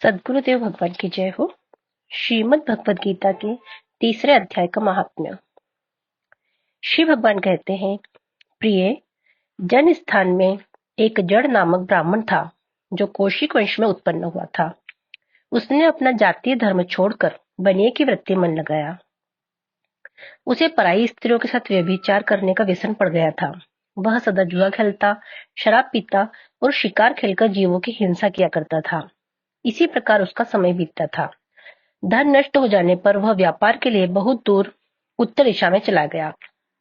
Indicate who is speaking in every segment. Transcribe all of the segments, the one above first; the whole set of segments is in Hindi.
Speaker 1: सद्गुरुदेव भगवान की जय हो। श्रीमद् भगवद गीता के तीसरे अध्याय का महात्म्य। श्री भगवान कहते हैं, प्रिय जन स्थान में एक जड़ नामक ब्राह्मण था जो कौशिक वंश में उत्पन्न हुआ था। उसने अपना जातीय धर्म छोड़कर बनिए की वृत्ति मन लगाया। उसे पराई स्त्रियों के साथ व्यभिचार करने का व्यसन पड़ गया था। वह सदा जुआ खेलता, शराब पीता और शिकार खेलकर जीवों की हिंसा किया करता था। इसी प्रकार उसका समय बीतता था। धन नष्ट हो जाने पर वह व्यापार के लिए बहुत दूर उत्तर दिशा में चला गया।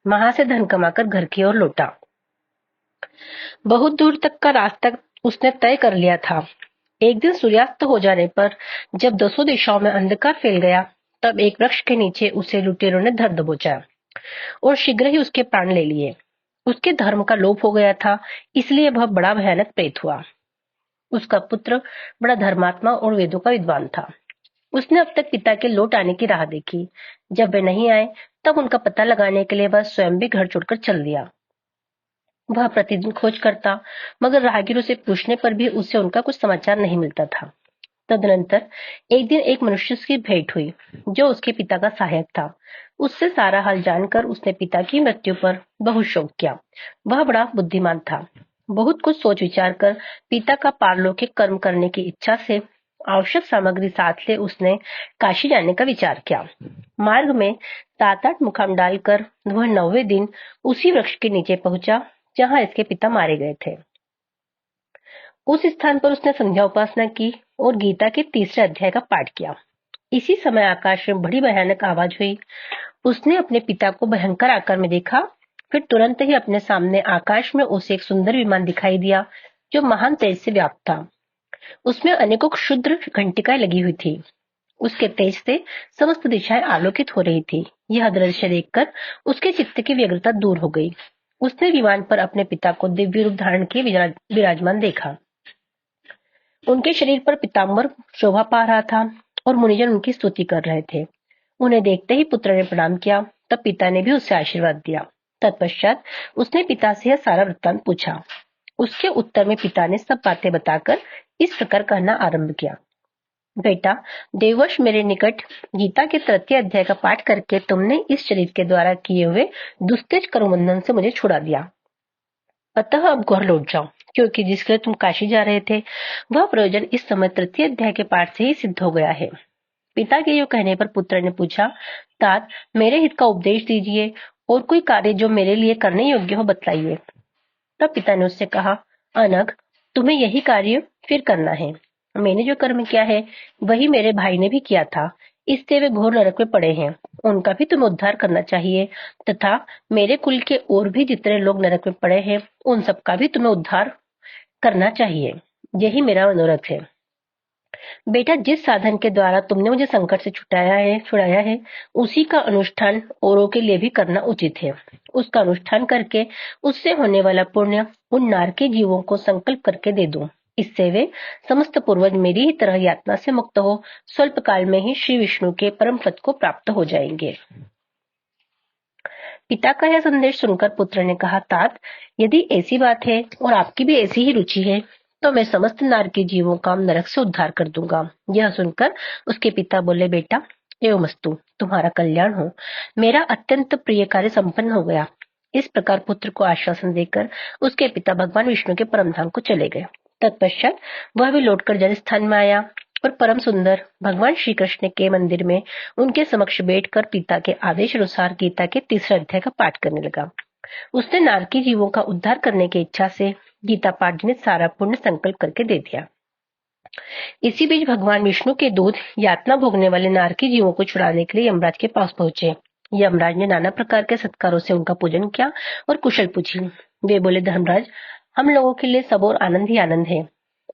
Speaker 1: वहां से धन कमाकर घर की ओर लौटा। बहुत दूर तक का रास्ता उसने तय कर लिया था। एक दिन सूर्यास्त हो जाने पर जब दसों दिशाओं में अंधकार फैल गया, तब एक वृक्ष के नीचे उसे लुटेरों ने धर दबोचा और शीघ्र ही उसके प्राण ले लिए। उसके धर्म का लोप हो गया था, इसलिए वह बड़ा भयानक प्रेत हुआ। उसका पुत्र बड़ा धर्मात्मा और वेदों का विद्वान था। उसने अब तक पिता के लौट आने की राह देखी। जब वे नहीं आए, तब उनका पता लगाने के लिए वह स्वयं भी घर छोड़कर चल दिया। वह प्रतिदिन खोज करता, मगर राहगीरों से पूछने पर भी उससे उनका कुछ समाचार नहीं मिलता था। तदनंतर एक दिन एक मनुष्य की भेंट हुई जो उसके पिता का सहायक था। उससे सारा हाल जानकर उसने पिता की मृत्यु पर बहुत शोक किया। वह बड़ा बुद्धिमान था। बहुत कुछ सोच विचार कर पिता का पारलौकिक कर्म करने की इच्छा से आवश्यक सामग्री साथ ले उसने काशी जाने का विचार किया। मार्ग में 7-8 मुकाम डालकर वह 9वें दिन उसी वृक्ष के नीचे पहुंचा जहां इसके पिता मारे गए थे। उस स्थान पर उसने संध्या उपासना की और गीता के तीसरे अध्याय का पाठ किया। इसी समय आकाश में बड़ी भयानक आवाज हुई। उसने अपने पिता को भयंकर आकार में देखा। फिर तुरंत ही अपने सामने आकाश में उसे एक सुंदर विमान दिखाई दिया जो महान तेज से व्याप्त था। उसमें अनेकों क्षुद्र घंटिकाएं लगी हुई थी। उसके तेज से समस्त दिशाएं आलोकित हो रही थी। यह दृश्य देखकर उसके चित्त की व्यग्रता दूर हो गई। उसने विमान पर अपने पिता को दिव्य रूप धारण किए विराजमान देखा। उनके शरीर पर पीताम्बर शोभा पा रहा था और मुनिजन उनकी स्तुति कर रहे थे। उन्हें देखते ही पुत्र ने प्रणाम किया। तब पिता ने भी उससे आशीर्वाद दिया। तत्पश्चात उसने पिता से यह सारा वृत्तांत पूछा। उसके उत्तर में पिता ने सब बातें बताकर इस प्रकार कहना आरंभ किया। बेटा, देववश मेरे निकट गीता के तृतीय अध्याय का पाठ करके तुमने इस शरीर के द्वारा किए हुए दुस्तेज कर्मबंधन से मुझे छुड़ा दिया। अतः अब घर लौट जाओ, क्योंकि जिसके लिए तुम काशी जा रहे थे वह प्रयोजन इस समय तृतीय अध्याय के पाठ से ही सिद्ध हो गया है। पिता के यो कहने पर पुत्र ने पूछा, तात मेरे हित का उपदेश दीजिए और कोई कार्य जो मेरे लिए करने योग्य हो बतलाइए। तब पिता ने उससे कहा, अनघ, तुम्हें यही कार्य फिर करना है। मैंने जो कर्म किया है वही मेरे भाई ने भी किया था, इससे वे घोर नरक में पड़े हैं। उनका भी तुम्हें उद्धार करना चाहिए तथा मेरे कुल के और भी जितने लोग नरक में पड़े हैं उन सबका भी तुम्हें उद्धार करना चाहिए। यही मेरा मनोरथ है। बेटा, जिस साधन के द्वारा तुमने मुझे संकट से छुड़ाया है, उसी का अनुष्ठान औरों के लिए भी करना उचित है। उसका अनुष्ठान करके उससे होने वाला पुण्य उन नारकी जीवों को संकल्प करके दे दो। इससे वे समस्त पूर्वज मेरी ही तरह यातना से मुक्त हो स्वल्प काल में ही श्री विष्णु के परम पद को प्राप्त हो जाएंगे। पिता का यह संदेश सुनकर पुत्र ने कहा, तात यदि ऐसी बात है और आपकी भी ऐसी ही रुचि है तो मैं समस्त नारकी जीवों का नरक से उद्धार कर दूंगा। यह सुनकर उसके पिता बोले, बेटा एवमस्तु, तुम्हारा कल्याण हो। मेरा अत्यंत प्रिय कार्य संपन्न हो गया। इस प्रकार पुत्र को आश्वासन देकर उसके पिता भगवान विष्णु के परम धाम को चले गए। तत्पश्चात वह भी लौटकर जनस्थान में आया और परम सुंदर भगवान श्री कृष्ण के मंदिर में उनके समक्ष बैठकर पिता के आदेश अनुसार गीता के तीसरे अध्याय का पाठ करने लगा। उसने नारकी जीवों का उद्धार करने की इच्छा से गीता पाठ में सारा पुण्य संकल्प करके दे दिया। इसी बीच भगवान विष्णु के दूत यातना भोगने वाले नारकी जीवों को छुड़ाने के लिए यमराज के पास पहुंचे। यमराज ने नाना प्रकार के सत्कारों से उनका पूजन किया और कुशल पूछी। वे बोले, धर्मराज, हम लोगों के लिए सब और आनंद ही आनंद है।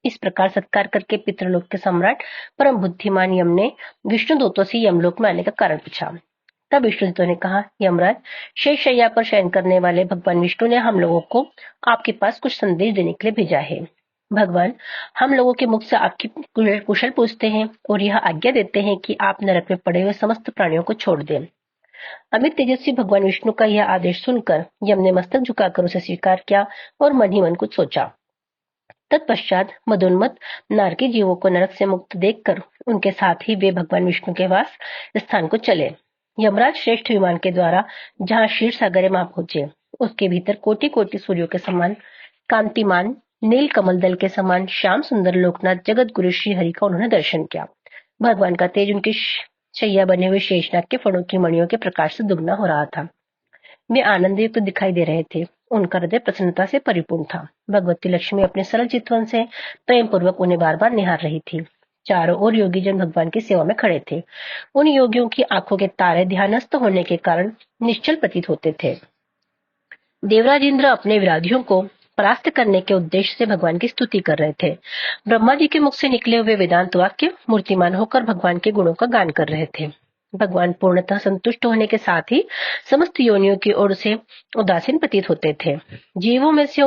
Speaker 1: इस प्रकार सत्कार करके पितृलोक के सम्राट परम बुद्धिमान यम ने विष्णु दूतों से यमलोक में आने का कारण पूछा। तब विष्णु दूतों ने कहा, यमराज, शेष शैया पर शयन करने वाले भगवान विष्णु ने हम लोगों को आपके पास कुछ संदेश देने के लिए भेजा है। भगवान हम लोगों के मुख से आपकी कुशल पूछते हैं और यह आज्ञा देते हैं कि आप नरक में पड़े हुए समस्त प्राणियों को छोड़ दें। अमित तेजस्वी भगवान विष्णु का यह आदेश सुनकर यम ने मस्तक झुकाकर उसे स्वीकार किया और मन ही मन कुछ सोचा। तत्पश्चात मदोन्मत्त नारकी जीवों को नरक से मुक्त देखकर उनके साथ ही वे भगवान विष्णु के वास स्थान को चले। यमराज श्रेष्ठ विमान के द्वारा जहां क्षीर सागर में पहुंचे, उसके भीतर कोटि कोटि सूर्यों के समान कांतिमान नील कमल दल के समान श्याम सुंदर लोकनाथ जगत गुरु श्री हरि का उन्होंने दर्शन किया। भगवान का तेज उनकी शैया बने हुए शेषनाग के फणों की मणियों के प्रकाश से दुगना हो रहा था। वे आनंदयुक्त दिखाई दे रहे थे। उनका हृदय प्रसन्नता से परिपूर्ण था। भगवती लक्ष्मी अपने सरल चितवन से प्रेम पूर्वक उन्हें बार बार निहार रही थी। चारों ओर योगी जन भगवान की सेवा में खड़े थे। उन योगियों की आंखों के तारे ध्यानस्थ होने के कारण निश्चल प्रतीत होते थे। देवराज इंद्र अपने विरोधियों को परास्त करने के उद्देश्य से भगवान की स्तुति कर रहे थे। ब्रह्मा जी के मुख से निकले हुए वेदांत वाक्य मूर्तिमान होकर भगवान के गुणों का गान कर रहे थे। भगवान पूर्णतः संतुष्ट होने के साथ ही समस्त योनियों की ओर से उदासीन प्रतीत होते थे। जीवों में से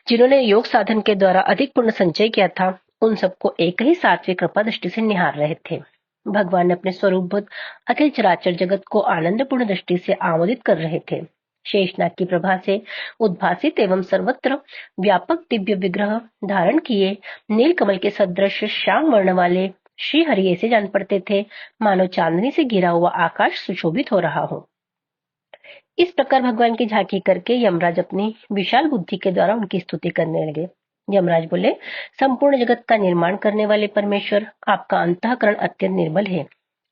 Speaker 1: जिन्होंने योग साधन के द्वारा अधिक पुण्य संचय किया था, उन सबको एक ही सात्विक कृपा दृष्टि से निहार रहे थे। भगवान अपने स्वरूपभूत अखिल चराचर जगत को आनंदपूर्ण दृष्टि से आमोदित कर रहे थे। शेषनाग की प्रभा से उद्भासित एवं सर्वत्र व्यापक दिव्य विग्रह धारण किए नील कमल के सदृश श्याम वर्ण वाले श्री हरि ऐसे जान पड़ते थे मानो चांदनी से घिरा हुआ आकाश सुशोभित हो रहा हो। इस प्रकार भगवान की झांकी करके यमराज अपनी विशाल बुद्धि के द्वारा उनकी स्तुति करने लगे। यमराज बोले, संपूर्ण जगत का निर्माण करने वाले परमेश्वर, आपका अंतःकरण अत्यंत निर्मल है।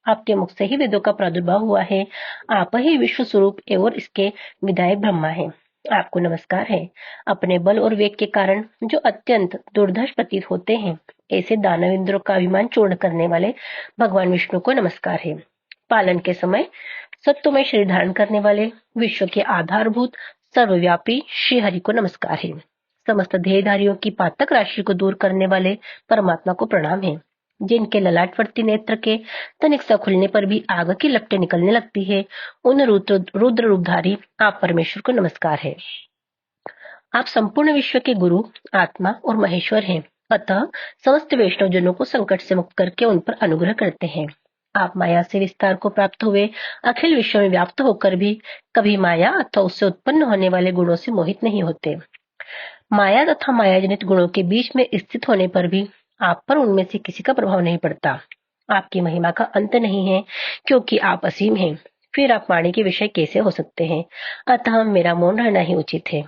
Speaker 1: आपके मुख से ही वेदों का प्रादुर्भाव हुआ है। आप ही विश्व स्वरूप एवं इसके विधायक ब्रह्मा है। आपको नमस्कार है। अपने बल और वेग के कारण जो अत्यंत दुर्धर्ष प्रतीत होते हैं, ऐसे दानव इंद्रों का अभिमान चूर्ण करने वाले भगवान विष्णु को नमस्कार है। पालन के समय सत्वमय शरीर धारण करने वाले विश्व के आधारभूत सर्वव्यापी श्री हरि को नमस्कार है। समस्त ध्येयधारियों की पातक राशि को दूर करने वाले परमात्मा को प्रणाम है। जिनके ललाटवर्ती नेत्र के तनिक सा खुलने पर भी आग की लपटें निकलने लगती है, उन रुद्र रूपधारी आप परमेश्वर को नमस्कार है। आप संपूर्ण विश्व के गुरु, आत्मा और महेश्वर हैं। अतः समस्त वैष्णव जनों को संकट से मुक्त करके उन पर अनुग्रह करते हैं। आप माया से विस्तार को प्राप्त हुए अखिल विश्व में व्याप्त होकर भी कभी माया अथवा उससे उत्पन्न होने वाले गुणों से मोहित नहीं होते। माया तथा माया जनित गुणों के बीच में स्थित होने पर भी आप पर उनमें से किसी का प्रभाव नहीं पड़ता। आपकी महिमा का अंत नहीं है, क्योंकि आप असीम हैं। फिर आप वाणी के विषय कैसे हो सकते हैं? अतः मेरा मौन रहना ही उचित है।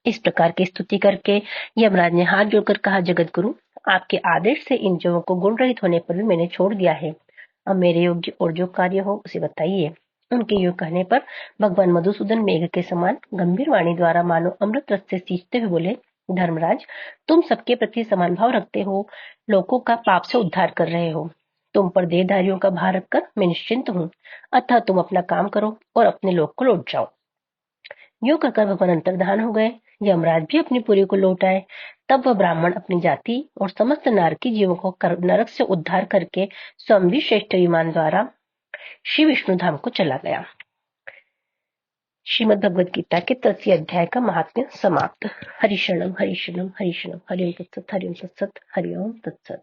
Speaker 1: इस प्रकार की स्तुति करके यमराज ने हाथ जोड़कर कहा, जगत गुरु, आपके आदेश से इन जीवों को गुण रहित होने पर भी मैंने छोड़ दिया है। अब मेरे योग्य और जो कार्य हो उसे बताइए। उनके योग कहने पर भगवान मधुसूदन मेघ के समान गंभीर वाणी द्वारा मानो अमृत रस से सींचते हुए बोले, धर्मराज, तुम सबके प्रति समान भाव रखते हो, लोगों का पाप से उद्धार कर रहे हो। तुम पर देहधारियों का भार रखकर मैं निश्चिंत हूँ। अतः तुम अपना काम करो और अपने लोक को लौट जाओ। यूं कहकर भगवान अंतर्धान हो गए। यमराज भी अपनी पुरी को लौट आए। तब वह ब्राह्मण अपनी जाति और समस्त नारकी जीवों को नरक से उद्धार करके स्वयं भी श्रेष्ठ विमान द्वारा श्री विष्णु धाम को चला गया। श्रीमद् भगवद गीता के 3 अध्याय का महात्म्य समाप्त। हरिशरणम हरिशरणम हरिशरणम, हरिओम तत्सत, हरिओम तत्सत, हरिओम तत्सत।